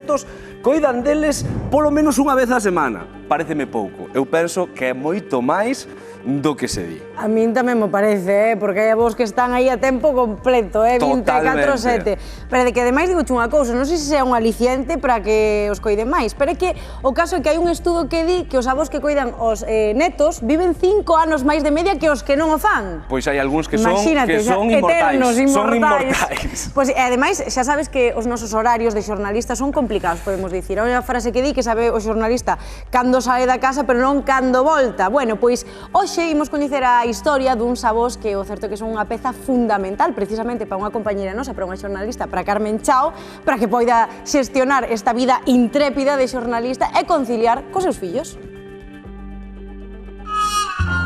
netos coidan deles polo menos unha vez a semana. Paréceme pouco. Eu penso que é moito máis do que se di. A min tamén me parece, porque hai avós que están aí a tempo completo, 24/7. Pero de que ademais digo unha cousa, non sei se sea un aliciente para que os coiden máis, pero é que o caso é que hai un estudo que di que os avós que coidan os netos viven 5 anos máis de media que os que non o fan. Pois hai algúns que son Imagínate, inmortais. Son inmortais. Pois, ademais, xa sabes que os nosos horarios de xornalistas son complicados, podemos dicir. Hai unha frase que di que sabe o xornalista cando sae da casa, pero non cando volta. Bueno, pois, hoxe imos coñecer a historia duns avós que o certo que son unha peza fundamental precisamente para unha compañera nosa, para unha xornalista, para Carmen Chao, para que poida xestionar esta vida intrépida de xornalista e conciliar cos seus fillos.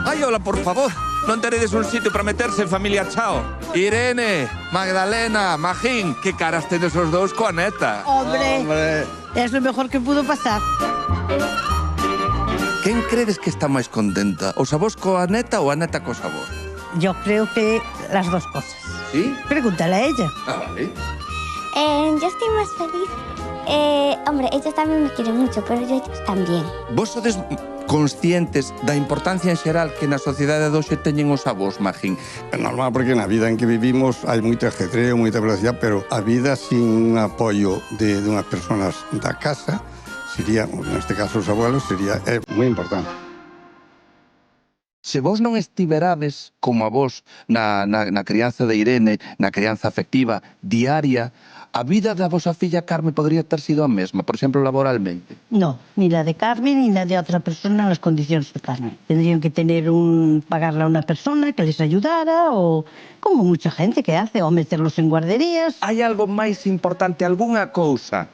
Ai, hola, por favor. Non teredes un sitio para meterse en familia Chao. Irene, Magdalena, Magín, que caras tedes os dous coa neta. Hombre, es lo mejor que pudo pasar. Quen credes que está máis contenta? Os avós coa neta ou a neta cos avós? Yo creo que las dos cosas. ¿Sí? Pregúntale a ella. Ah, vale. Yo estoy más feliz. Hombre, ellos también me quieren mucho, pero ellos también. Vos sodes conscientes da importancia en xeral que na sociedade de hoxe teñen os avós, Magín? É normal porque na vida en que vivimos hai moito ajetreo, moita velocidade, pero a vida sin un apoio de unhas persoas da casa sería, neste caso os abuelos, sería moi importante. Se vos non estiverades como avós na crianza de Irene, na crianza afectiva, diaria, a vida da vosa filla Carme podría ter sido a mesma, por exemplo, laboralmente? No, ni la de Carmen ni la de otra persona en las condiciones de Carmen. Tendrían que tener pagarle a una persona que les ayudara o como mucha gente que hace, o meterlos en guarderías. Hai algo máis importante, algunha cousa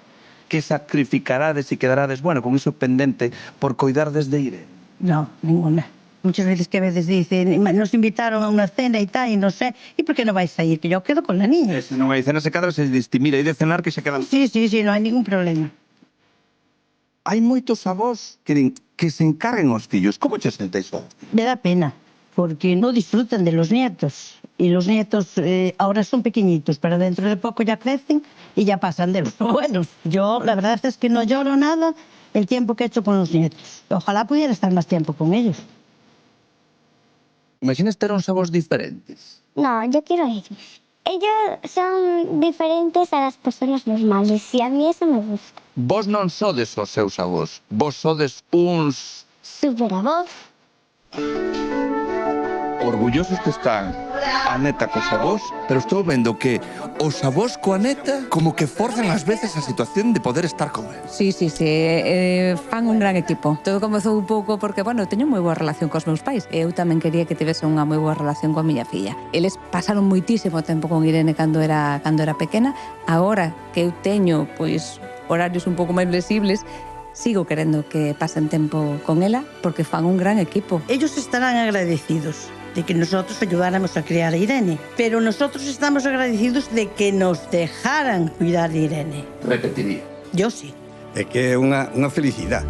que sacrificarades e quedarades, bueno, con iso pendente por coidar desde Irene? No, ninguna. Muchas veces que a veces dicen, nos invitaron a una cena y tal, y no sé, ¿y por qué no vais a ir? Que yo quedo con la niña. Se non hai cena se cadra, se diste, mira, hai de cenar que se quedan... Sí, no hay ningún problema. Hai moitos avós que se encarguen os fillos. Como che sentéis? Me da pena, porque no disfrutan de los nietos. Y los nietos ahora son pequeñitos, pero dentro de poco ya crecen y ya pasan de los buenos. Yo la verdad es que no lloro nada el tiempo que he hecho con los nietos. Ojalá pudiera estar más tiempo con ellos. Imaginas ter uns avós diferentes? No, yo quiero a ellos. Ellos son diferentes a las personas normales y a mí eso me gusta. Vos non sodes os seus avós, vos sodes uns... Superavós. Orgullosos que están a neta cos avós, pero estou vendo que os avós coa neta como que forzan ás veces a situación de poder estar con eles. Sí, fan un gran equipo. Todo comezou un pouco porque, bueno, teño moi boa relación cos meus pais. Eu tamén quería que tivese unha moi boa relación coa miña filla. Eles pasaron moitísimo tempo con Irene cando era pequena. Agora que eu teño, pois, horarios un pouco máis flexibles, sigo querendo que pasen tempo con ela porque fan un gran equipo. Ellos estarán agradecidos de que nosotros ayudáramos a criar a Irene, pero nosotros estamos agradecidos de que nos dejaran cuidar de Irene. Repetiría. Yo sí. É que é unha felicidade.